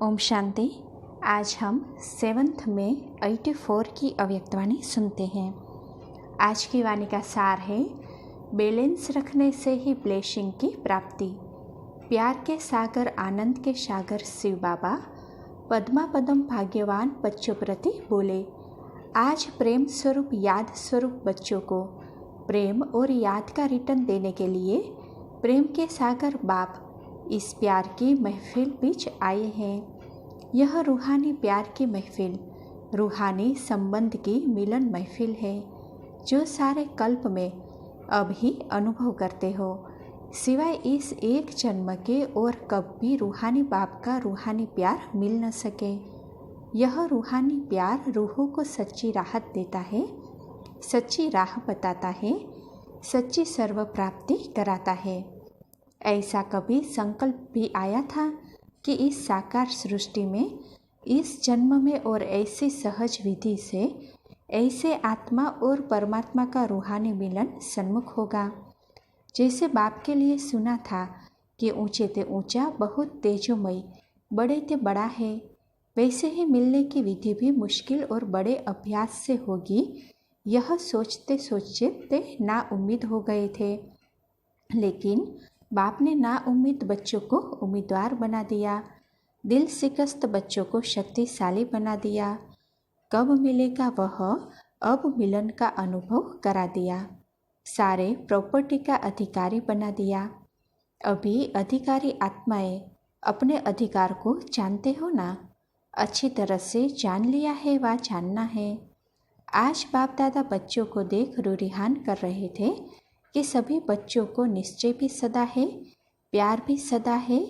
ओम शांति। आज हम 7th में 84 की अव्यक्तवाणी सुनते हैं। आज की वाणी का सार है, बैलेंस रखने से ही ब्लेसिंग की प्राप्ति। प्यार के सागर, आनंद के सागर शिव बाबा पद्मा पदम भाग्यवान बच्चों प्रति बोले। आज प्रेम स्वरूप, याद स्वरूप बच्चों को प्रेम और याद का रिटर्न देने के लिए प्रेम के सागर बाप इस प्यार की महफिल बीच आए हैं। यह रूहानी प्यार की महफिल, रूहानी संबंध की मिलन महफिल है, जो सारे कल्प में अब ही अनुभव करते हो। सिवाय इस एक जन्म के और कब भी रूहानी बाप का रूहानी प्यार मिल न सके। यह रूहानी प्यार रूहों को सच्ची राहत देता है, सच्ची राह बताता है, सच्ची सर्व प्राप्ति कराता है। ऐसा कभी संकल्प भी आया था कि इस साकार सृष्टि में, इस जन्म में और ऐसी सहज विधि से ऐसे आत्मा और परमात्मा का रूहानी मिलन सन्मुख होगा। जैसे बाप के लिए सुना था कि ऊंचे ते ऊंचा, बहुत तेजोमय, बड़े ते बड़ा है, वैसे ही मिलने की विधि भी मुश्किल और बड़े अभ्यास से होगी। यह सोचते सोचते ना उम्मीद हो गए थे, लेकिन बाप ने ना उम्मीद बच्चों को उम्मीदवार बना दिया, दिल शिकस्त बच्चों को शक्तिशाली बना दिया। कब मिलेगा वह अब मिलन का अनुभव करा दिया, सारे प्रॉपर्टी का अधिकारी बना दिया। अभी अधिकारी आत्माएं अपने अधिकार को जानते हो ना, अच्छी तरह से जान लिया है व जानना है। आज बाप दादा बच्चों को देख रूरिहान कर रहे थे कि सभी बच्चों को निश्चय भी सदा है, प्यार भी सदा है,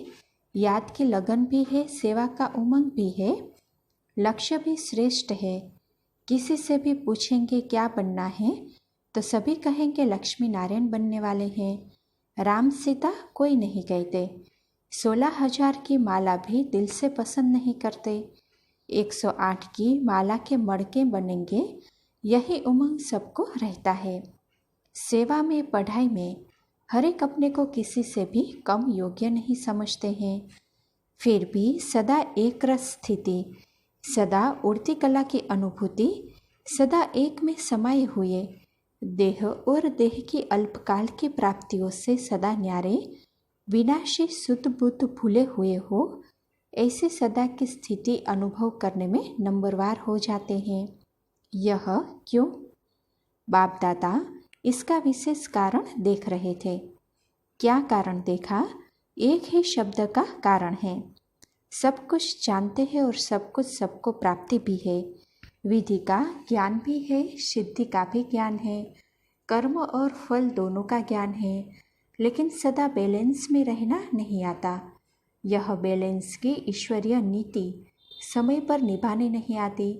याद की लगन भी है, सेवा का उमंग भी है, लक्ष्य भी श्रेष्ठ है। किसी से भी पूछेंगे क्या बनना है तो सभी कहेंगे लक्ष्मी नारायण बनने वाले हैं। राम सीता कोई नहीं कहते, 16,000 की माला भी दिल से पसंद नहीं करते, 108 की माला के मड़के बनेंगे, यही उमंग सबको रहता है। सेवा में, पढ़ाई में हर एक अपने को किसी से भी कम योग्य नहीं समझते हैं। फिर भी सदा एक रस स्थिति, सदा उड़ती कला की अनुभूति, सदा एक में समाये हुए, देह और देह की अल्पकाल की प्राप्तियों से सदा न्यारे, विनाशी शुद्ध बुद्ध भूले हुए हो, ऐसे सदा की स्थिति अनुभव करने में नंबरवार हो जाते हैं। यह क्यों? बाप दादा इसका विशेष कारण देख रहे थे। क्या कारण देखा? एक ही शब्द का कारण है। सब कुछ जानते हैं और सब कुछ सबको प्राप्ति भी है, विधि का ज्ञान भी है, सिद्धि का भी ज्ञान है, कर्म और फल दोनों का ज्ञान है, लेकिन सदा बैलेंस में रहना नहीं आता। यह बैलेंस की ईश्वरीय नीति समय पर निभाने नहीं आती।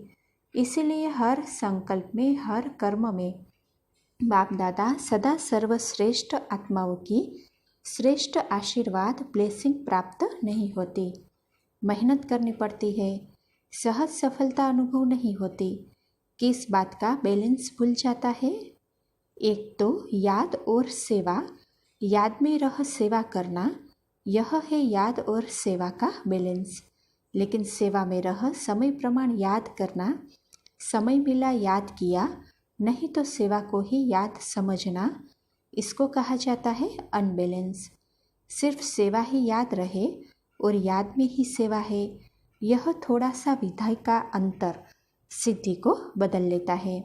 इसीलिए हर संकल्प में, हर कर्म में बाप दादा सदा सर्वश्रेष्ठ आत्माओं की श्रेष्ठ आशीर्वाद, ब्लेसिंग प्राप्त नहीं होती। मेहनत करनी पड़ती है, सहज सफलता अनुभव नहीं होती। किस बात का बैलेंस भूल जाता है? एक तो याद और सेवा, याद में रह सेवा करना, यह है याद और सेवा का बैलेंस। लेकिन सेवा में रह समय प्रमाण याद करना, समय मिला याद किया, नहीं तो सेवा को ही याद समझना, इसको कहा जाता है अनबैलेंस। सिर्फ सेवा ही याद रहे और याद में ही सेवा है, यह थोड़ा सा विधाई का अंतर सिद्धि को बदल लेता है।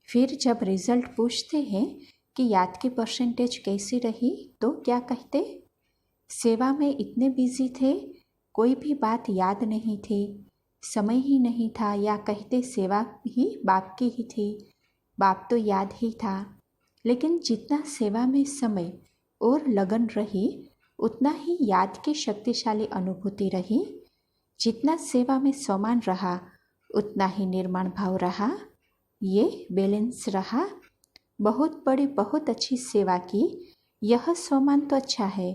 फिर जब रिजल्ट पूछते हैं कि याद की परसेंटेज कैसी रही तो क्या कहते? सेवा में इतने बिजी थे, कोई भी बात याद नहीं थी, समय ही नहीं था, या कहते सेवा ही बाप की ही थी, बाप तो याद ही था। लेकिन जितना सेवा में समय और लगन रही, उतना ही याद की शक्तिशाली अनुभूति रही। जितना सेवा में स्वमान रहा, उतना ही निर्माण भाव रहा। ये बैलेंस रहा। बहुत बड़ी, बहुत अच्छी सेवा की, यह स्वमान तो अच्छा है,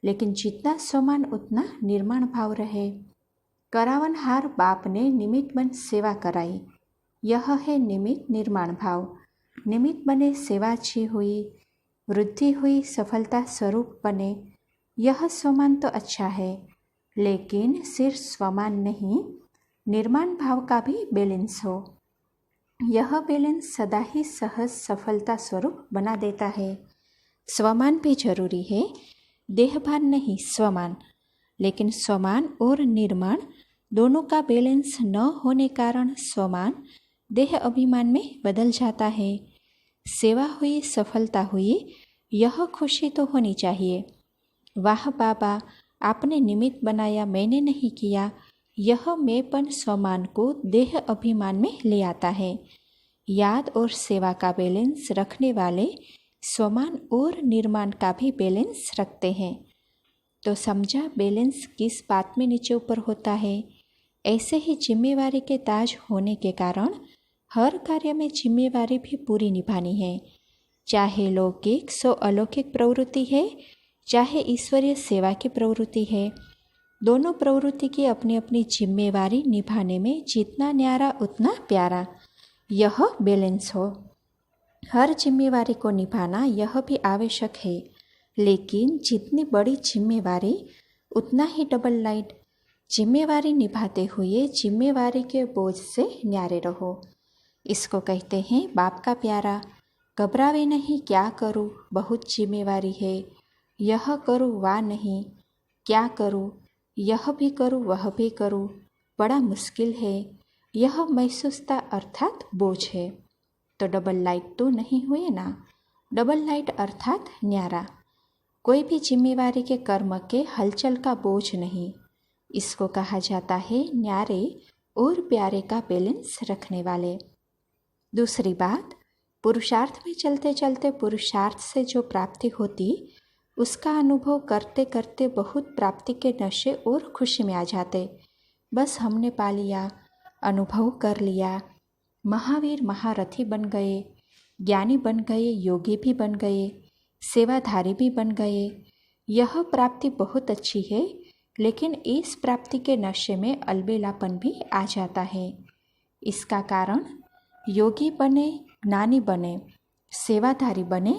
लेकिन जितना स्वमान उतना निर्माण भाव रहे। करावनहार बाप ने निमित्त बन सेवा कराई, यह है निमित्त निर्माण भाव। निमित्त बने सेवा अच्छी हुई, वृद्धि हुई, सफलता स्वरूप बने, यह स्वमान तो अच्छा है, लेकिन सिर्फ स्वमान नहीं, निर्माण भाव का भी बैलेंस हो। यह बैलेंस सदा ही सहज सफलता स्वरूप बना देता है। स्वमान भी जरूरी है, देहभान नहीं स्वमान। लेकिन स्वमान और निर्माण दोनों का बैलेंस न होने कारण स्वमान देह अभिमान में बदल जाता है। सेवा हुई, सफलता हुई, यह खुशी तो होनी चाहिए। वाह बाबा, आपने निमित्त बनाया, मैंने नहीं किया, यह मैंपन स्वमान को देह अभिमान में ले आता है। याद और सेवा का बैलेंस रखने वाले स्वमान और निर्माण का भी बैलेंस रखते हैं। तो समझा बैलेंस किस बात में नीचे ऊपर होता है। ऐसे ही जिम्मेवारी के ताज होने के कारण हर कार्य में जिम्मेवारी भी पूरी निभानी है। चाहे लौकिक सो अलौकिक प्रवृत्ति है, चाहे ईश्वरीय सेवा की प्रवृत्ति है, दोनों प्रवृत्ति की अपनी अपनी जिम्मेवारी निभाने में जितना न्यारा उतना प्यारा, यह बैलेंस हो। हर जिम्मेवारी को निभाना यह भी आवश्यक है, लेकिन जितनी बड़ी जिम्मेवारी उतना ही डबल लाइट। जिम्मेवारी निभाते हुए जिम्मेवारी के बोझ से न्यारे रहो। इसको कहते हैं बाप का प्यारा। घबरावे नहीं, क्या करूँ, बहुत जिम्मेवारी है, यह करूँ वह नहीं, क्या करूँ, यह भी करूँ वह भी करूँ, बड़ा मुश्किल है, यह महसूसता अर्थात बोझ है। तो डबल लाइट तो नहीं हुए ना। डबल लाइट अर्थात न्यारा। कोई भी जिम्मेवारी के कर्म के हलचल का बोझ नहीं। इसको कहा जाता है न्यारे और प्यारे का बैलेंस रखने वाले। दूसरी बात, पुरुषार्थ में चलते चलते पुरुषार्थ से जो प्राप्ति होती उसका अनुभव करते करते बहुत प्राप्ति के नशे और खुशी में आ जाते। बस हमने पा लिया, अनुभव कर लिया, महावीर महारथी बन गए, ज्ञानी बन गए, योगी भी बन गए, सेवाधारी भी बन गए। यह प्राप्ति बहुत अच्छी है, लेकिन इस प्राप्ति के नशे में अलबेलापन भी आ जाता है। इसका कारण योगी बने, ज्ञानी बने, सेवाधारी बने,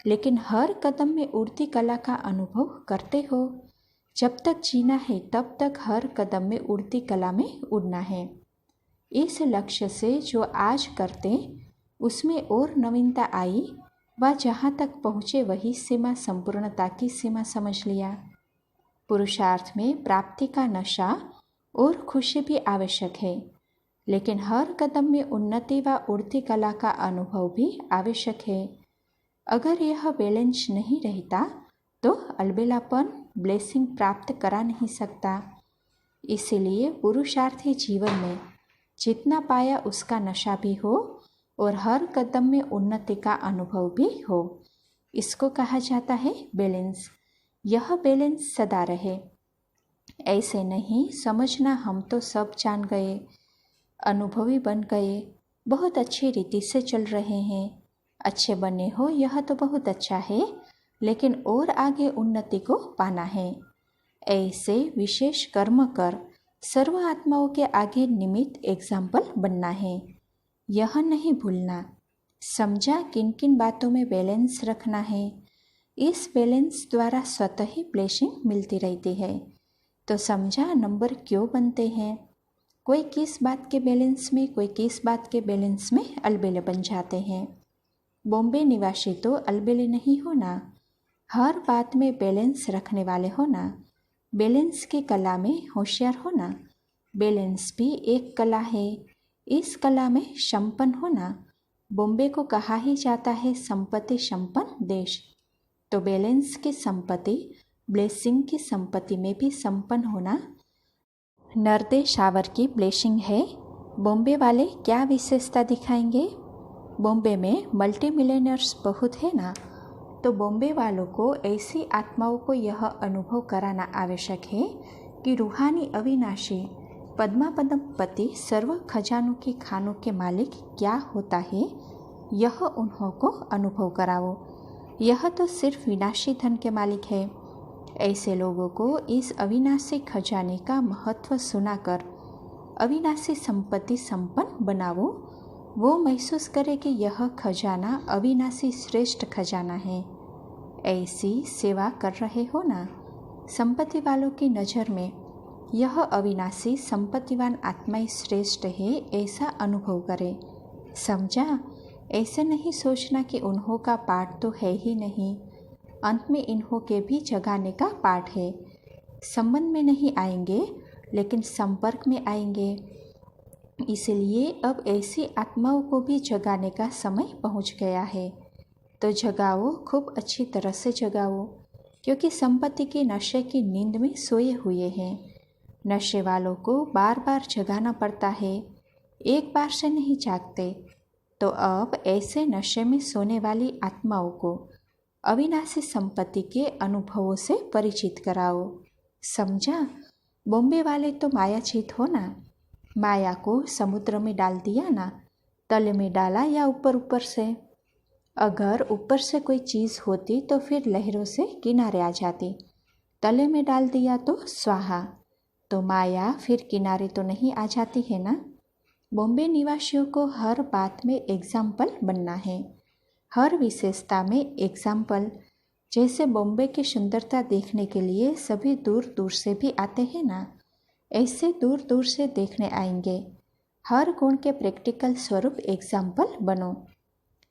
लेकिन हर कदम में उड़ती कला का अनुभव करते हो। जब तक जीना है तब तक हर कदम में उड़ती कला में उड़ना है। इस लक्ष्य से जो आज करते उसमें और नवीनता आई, वह जहाँ तक पहुँचे वही सीमा संपूर्णता की सीमा समझ लिया। पुरुषार्थ में प्राप्ति का नशा और खुशी भी आवश्यक है, लेकिन हर कदम में उन्नति व उड़ती कला का अनुभव भी आवश्यक है। अगर यह बैलेंस नहीं रहता तो अलबेलापन ब्लेसिंग प्राप्त करा नहीं सकता। इसीलिए पुरुषार्थी जीवन में जितना पाया उसका नशा भी हो और हर कदम में उन्नति का अनुभव भी हो। इसको कहा जाता है बैलेंस। यह बैलेंस सदा रहे। ऐसे नहीं समझना हम तो सब जान गए, अनुभवी बन गए, बहुत अच्छी रीति से चल रहे हैं। अच्छे बने हो यह तो बहुत अच्छा है, लेकिन और आगे उन्नति को पाना है। ऐसे विशेष कर्म कर सर्व आत्माओं के आगे निमित्त एग्जाम्पल बनना है, यह नहीं भूलना। समझा किन किन बातों में बैलेंस रखना है। इस बैलेंस द्वारा स्वतः ही ब्लेसिंग मिलती रहती है। तो समझा नंबर क्यों बनते हैं। कोई किस बात के बैलेंस में, कोई किस बात के बैलेंस में अलबेले बन जाते हैं। बॉम्बे निवासी तो अलबेले नहीं होना, हर बात में बैलेंस रखने वाले होना, बैलेंस की कला में होशियार होना। बैलेंस भी एक कला है, इस कला में संपन्न होना। बॉम्बे को कहा ही जाता है संपत्ति संपन्न देश। तो बैलेंस की संपत्ति, ब्लेसिंग की संपत्ति में भी संपन्न होना नर्दे शावर की ब्लेसिंग है। बॉम्बे वाले क्या विशेषता दिखाएंगे। बॉम्बे में मल्टी मिलियनर्स बहुत है ना, तो बॉम्बे वालों को ऐसी आत्माओं को यह अनुभव कराना आवश्यक है कि रूहानी अविनाशी पद्मापदमपति सर्व खजानों की खानों के मालिक क्या होता है, यह उन्हों को अनुभव कराओ। यह तो सिर्फ विनाशी धन के मालिक है। ऐसे लोगों को इस अविनाशी खजाने का महत्व सुनाकर अविनाशी संपत्ति संपन्न बनाओ। वो महसूस करे कि यह खजाना अविनाशी श्रेष्ठ खजाना है। ऐसी सेवा कर रहे हो ना। संपत्ति वालों की नज़र में यह अविनाशी संपत्तिवान आत्माएं श्रेष्ठ है ऐसा अनुभव करे। समझा? ऐसे नहीं सोचना कि उन्हों का पाठ तो है ही नहीं, अंत में इन्हों के भी जगाने का पाठ है। संबंध में नहीं आएंगे लेकिन संपर्क में आएंगे। इसलिए अब ऐसी आत्माओं को भी जगाने का समय पहुंच गया है। तो जगाओ, खूब अच्छी तरह से जगाओ, क्योंकि संपत्ति के नशे की नींद में सोए हुए हैं। नशे वालों को बार बार जगाना पड़ता है, एक बार से नहीं जागते। तो अब ऐसे नशे में सोने वाली आत्माओं को अविनाशी संपत्ति के अनुभवों से परिचित कराओ। समझा? बॉम्बे वाले तो मायाचित हो ना। माया को समुद्र में डाल दिया ना, तले में डाला या ऊपर ऊपर से। अगर ऊपर से कोई चीज़ होती तो फिर लहरों से किनारे आ जाती, तले में डाल दिया तो स्वाहा। तो माया फिर किनारे तो नहीं आ जाती है ना। बॉम्बे निवासियों को हर बात में एग्जाम्पल बनना है, हर विशेषता में एग्जाम्पल। जैसे बॉम्बे की सुंदरता देखने के लिए सभी दूर दूर से भी आते हैं ना, ऐसे दूर दूर से देखने आएंगे। हर गुण के प्रैक्टिकल स्वरूप एग्जाम्पल बनो।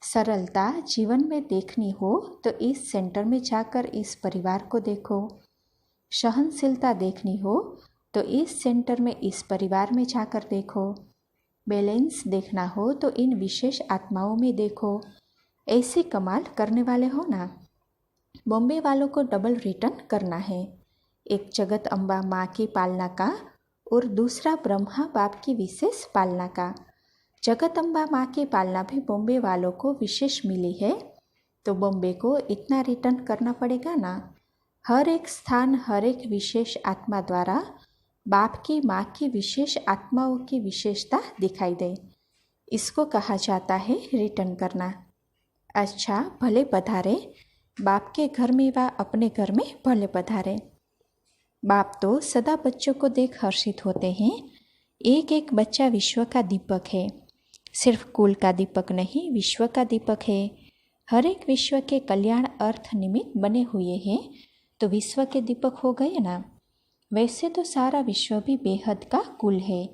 सरलता जीवन में देखनी हो तो इस सेंटर में जाकर इस परिवार को देखो। सहनशीलता देखनी हो तो इस सेंटर में इस परिवार में जाकर देखो। बैलेंस देखना हो तो इन विशेष आत्माओं में देखो। ऐसे कमाल करने वाले हो ना। बॉम्बे वालों को डबल रिटर्न करना है, एक जगत अम्बा माँ की पालना का और दूसरा ब्रह्मा बाप की विशेष पालना का। जगत अम्बा माँ की पालना भी बॉम्बे वालों को विशेष मिली है, तो बॉम्बे को इतना रिटर्न करना पड़ेगा ना। हर एक स्थान, हर एक विशेष आत्मा द्वारा बाप की माँ की विशेष आत्माओं की विशेषता दिखाई दे। इसको कहा जाता है रिटर्न करना। अच्छा, भले पधारे, बाप के घर में व अपने घर में भले पधारे। बाप तो सदा बच्चों को देख हर्षित होते हैं। एक एक बच्चा विश्व का दीपक है, सिर्फ कुल का दीपक नहीं, विश्व का दीपक है। हर एक विश्व के कल्याण अर्थ निमित्त बने हुए हैं, तो विश्व के दीपक हो गए ना। वैसे तो सारा विश्व भी बेहद का कुल है,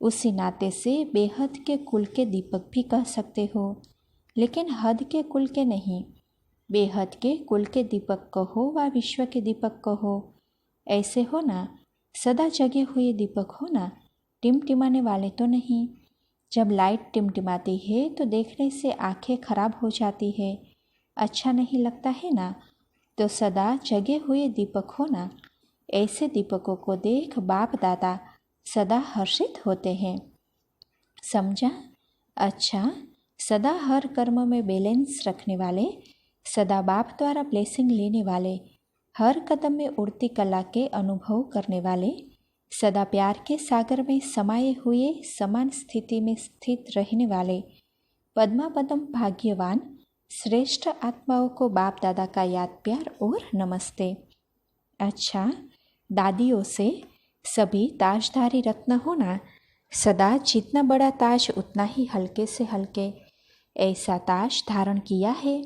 उसी नाते से बेहद के कुल के दीपक भी कह सकते हो, लेकिन हद के कुल के नहीं। बेहद के कुल के दीपक कहो व विश्व के दीपक कहो, ऐसे हो ना, सदा जगे हुए दीपक हो ना, टिमटिमाने वाले तो नहीं। जब लाइट टिमटिमाती है तो देखने से आंखें खराब हो जाती है, अच्छा नहीं लगता है ना। तो सदा जगे हुए दीपक हो ना, ऐसे दीपकों को देख बाप दादा सदा हर्षित होते हैं। समझा? अच्छा, सदा हर कर्म में बैलेंस रखने वाले, सदा बाप द्वारा ब्लेसिंग लेने वाले, हर कदम में उड़ती कला के अनुभव करने वाले, सदा प्यार के सागर में समाये हुए समान स्थिति में स्थित रहने वाले, पद्मा पदम भाग्यवान श्रेष्ठ आत्माओं को बाप दादा का याद प्यार और नमस्ते। अच्छा, दादियों से सभी ताजधारी रत्न होना, सदा जितना बड़ा ताज उतना ही हल्के से हल्के, ऐसा ताज धारण किया है।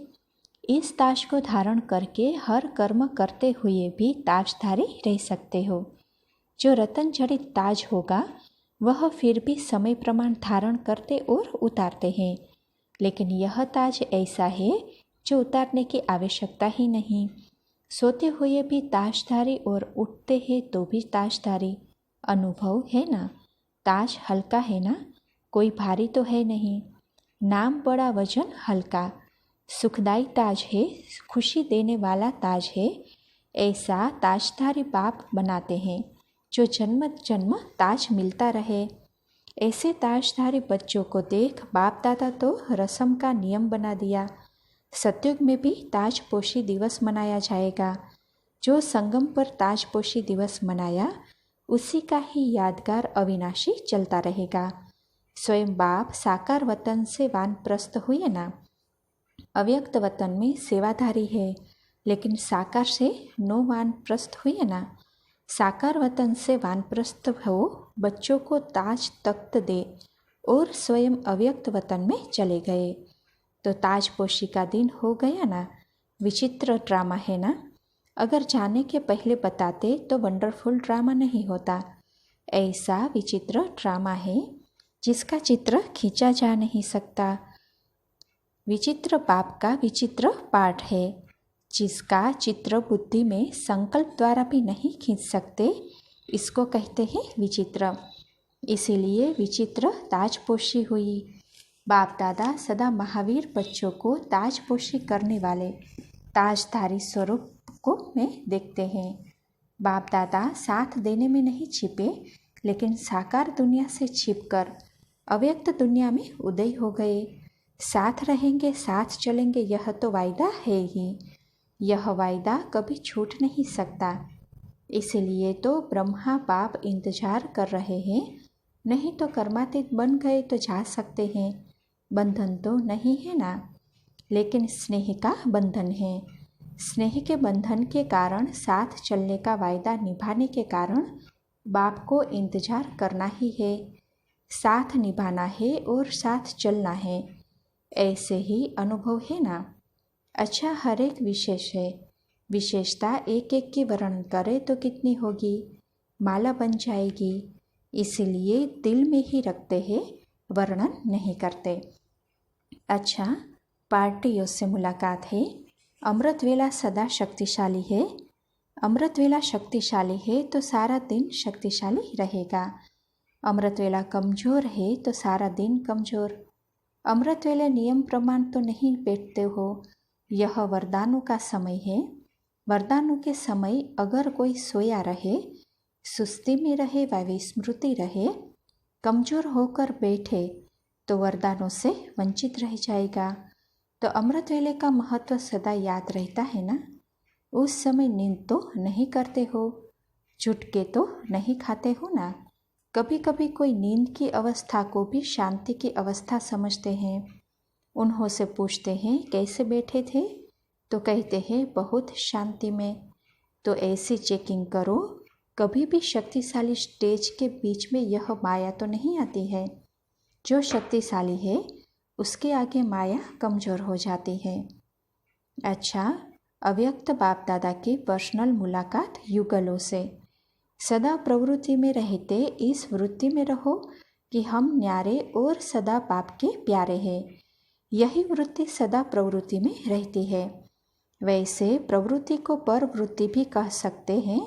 इस ताज को धारण करके हर कर्म करते हुए भी ताजधारी रह सकते हो। जो रतन जड़ित ताज होगा वह फिर भी समय प्रमाण धारण करते और उतारते हैं, लेकिन यह ताज ऐसा है जो उतारने की आवश्यकता ही नहीं। सोते हुए भी ताजधारी और उठते हैं तो भी ताजधारी। अनुभव है ना, ताज हल्का है ना, कोई भारी तो है नहीं। नाम बड़ा, वजन हल्का, सुखदाई ताज है, खुशी देने वाला ताज है। ऐसा ताजधारी बाप बनाते हैं जो जन्म जन्म ताज मिलता रहे। ऐसे ताजधारी बच्चों को देख बाप दादा तो रस्म का नियम बना दिया। सतयुग में भी ताजपोशी दिवस मनाया जाएगा। जो संगम पर ताजपोशी दिवस मनाया उसी का ही यादगार अविनाशी चलता रहेगा। स्वयं बाप साकार वतन से वानप्रस्थ हुए ना। अव्यक्त वतन में सेवाधारी है, लेकिन साकार से नो वानप्रस्थ हुए ना। साकार वतन से वानप्रस्थ हो बच्चों को ताज तख्त दे और स्वयं अव्यक्त वतन में चले गए, तो ताजपोशी का दिन हो गया ना। विचित्र ड्रामा है ना। अगर जाने के पहले बताते तो वंडरफुल ड्रामा नहीं होता। ऐसा विचित्र ड्रामा है जिसका चित्र खींचा जा नहीं सकता। विचित्र बाप का विचित्र पाठ है जिसका चित्र बुद्धि में संकल्प द्वारा भी नहीं खींच सकते, इसको कहते हैं विचित्र। इसीलिए विचित्र ताजपोशी हुई। बाप दादा सदा महावीर बच्चों को ताजपोशी करने वाले ताजधारी स्वरूप को में देखते हैं। बाप दादा साथ देने में नहीं छिपे, लेकिन साकार दुनिया से छिपकर अव्यक्त दुनिया में उदय हो गए। साथ रहेंगे, साथ चलेंगे, यह तो वायदा है ही। यह वायदा कभी छूट नहीं सकता। इसलिए तो ब्रह्मा बाप इंतजार कर रहे हैं, नहीं तो कर्मातीत बन गए तो जा सकते हैं। बंधन तो नहीं है ना, लेकिन स्नेह का बंधन है। स्नेह के बंधन के कारण साथ चलने का वायदा निभाने के कारण बाप को इंतजार करना ही है। साथ निभाना है और साथ चलना है, ऐसे ही अनुभव है ना। अच्छा, हर एक विशेष है। विशेषता एक एक की वर्णन करे तो कितनी होगी, माला बन जाएगी। इसलिए दिल में ही रखते हैं, वर्णन नहीं करते। अच्छा, पार्टियों से मुलाकात है। अमृत वेला सदा शक्तिशाली है। अमृत वेला शक्तिशाली है तो सारा दिन शक्तिशाली रहेगा। अमृत वेला कमज़ोर है तो सारा दिन कमज़ोर। अमृत वेले नियम प्रमाण तो नहीं बैठते हो। यह वरदानों का समय है। वरदानों के समय अगर कोई सोया रहे, सुस्ती में रहे व विस्मृति रहे, कमज़ोर होकर बैठे तो वरदानों से वंचित रह जाएगा। तो अमृत वेले का महत्व सदा याद रहता है ना। उस समय नींद तो नहीं करते हो, झुटके तो नहीं खाते हो ना। कभी कभी कोई नींद की अवस्था को भी शांति की अवस्था समझते हैं। उन्हों से पूछते हैं कैसे बैठे थे, तो कहते हैं बहुत शांति में। तो ऐसी चेकिंग करो, कभी भी शक्तिशाली स्टेज के बीच में यह माया तो नहीं आती है। जो शक्तिशाली है उसके आगे माया कमज़ोर हो जाती है। अच्छा, अव्यक्त बाप दादा की पर्सनल मुलाकात युगलों से। सदा प्रवृत्ति में रहते इस वृत्ति में रहो कि हम न्यारे और सदा बाप के प्यारे हैं। यही वृत्ति सदा प्रवृत्ति में रहती है। वैसे प्रवृत्ति को परवृत्ति भी कह सकते हैं।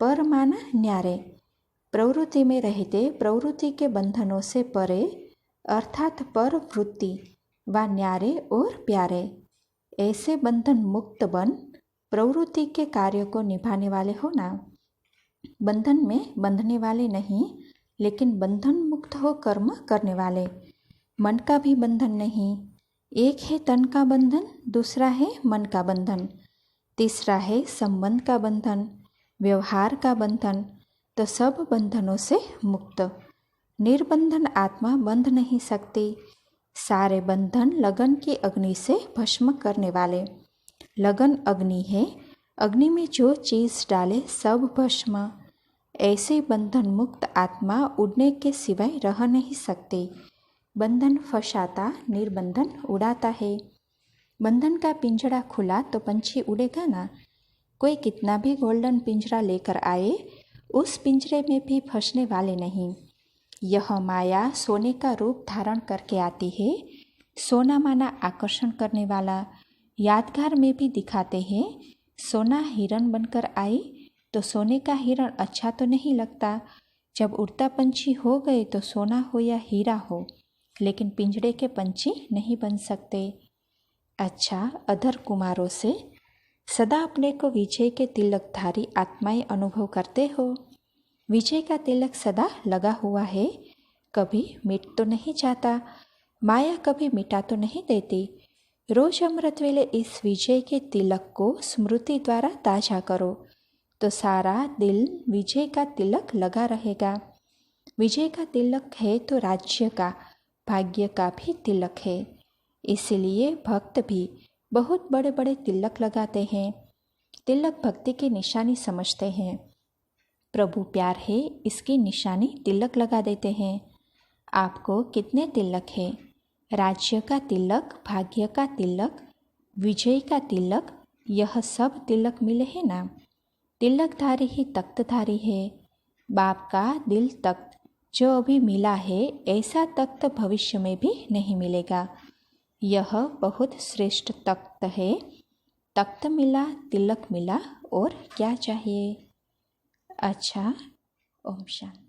पर माना न्यारे। प्रवृत्ति में रहते प्रवृत्ति के बंधनों से परे, अर्थात परवृत्ति व न्यारे और प्यारे। ऐसे बंधन मुक्त बन प्रवृत्ति के कार्यों को निभाने वाले हो ना। बंधन में बंधने वाले नहीं, लेकिन बंधन मुक्त हो कर्म करने वाले। मन का भी बंधन नहीं। एक है तन का बंधन, दूसरा है मन का बंधन, तीसरा है संबंध का बंधन, व्यवहार का बंधन। तो सब बंधनों से मुक्त। निर्बंधन आत्मा बंध नहीं सकती। सारे बंधन लगन की अग्नि से भस्म करने वाले। लगन अग्नि है, अग्नि में जो चीज़ डाले सब भस्म। ऐसे बंधन मुक्त आत्मा उड़ने के सिवाय रह नहीं सकती। बंधन फंसाता, निर्बंधन उड़ाता है। बंधन का पिंजरा खुला तो पंछी उड़ेगा ना। कोई कितना भी गोल्डन पिंजरा लेकर आए, उस पिंजरे में भी फंसने वाले नहीं। यह माया सोने का रूप धारण करके आती है। सोना माना आकर्षण करने वाला। यादगार में भी दिखाते हैं। सोना हिरण बनकर आई तो सोने का हिरण अच्छा तो नहीं लगता। जब उड़ता पंछी हो गए तो सोना हो या हीरा हो, लेकिन पिंजरे के पंछी नहीं बन सकते। अच्छा, अधर कुमारों से। सदा अपने को विजय के तिलकधारी आत्माएं अनुभव करते हो। विजय का तिलक सदा लगा हुआ है, कभी मिट तो नहीं जाता। माया कभी मिटा तो नहीं देती। रोज अमृत वेले इस विजय के तिलक को स्मृति द्वारा ताजा करो तो सारा दिल विजय का तिलक लगा रहेगा। विजय का तिलक है तो राज्य का, भाग्य का भी तिलक है। इसलिए भक्त भी बहुत बड़े बड़े तिलक लगाते हैं। तिलक भक्ति की निशानी समझते हैं। प्रभु प्यार है, इसकी निशानी तिलक लगा देते हैं। आपको कितने तिलक है? राज्य का तिलक, भाग्य का तिलक, विजय का तिलक, यह सब तिलक मिले हैं ना। तिलकधारी ही तख्तधारी है। बाप का दिल तख्त जो अभी मिला है ऐसा तख्त भविष्य में भी नहीं मिलेगा। यह बहुत श्रेष्ठ तख्त है। तख्त मिला, तिलक मिला, और क्या चाहिए। अच्छा, ओम शांति।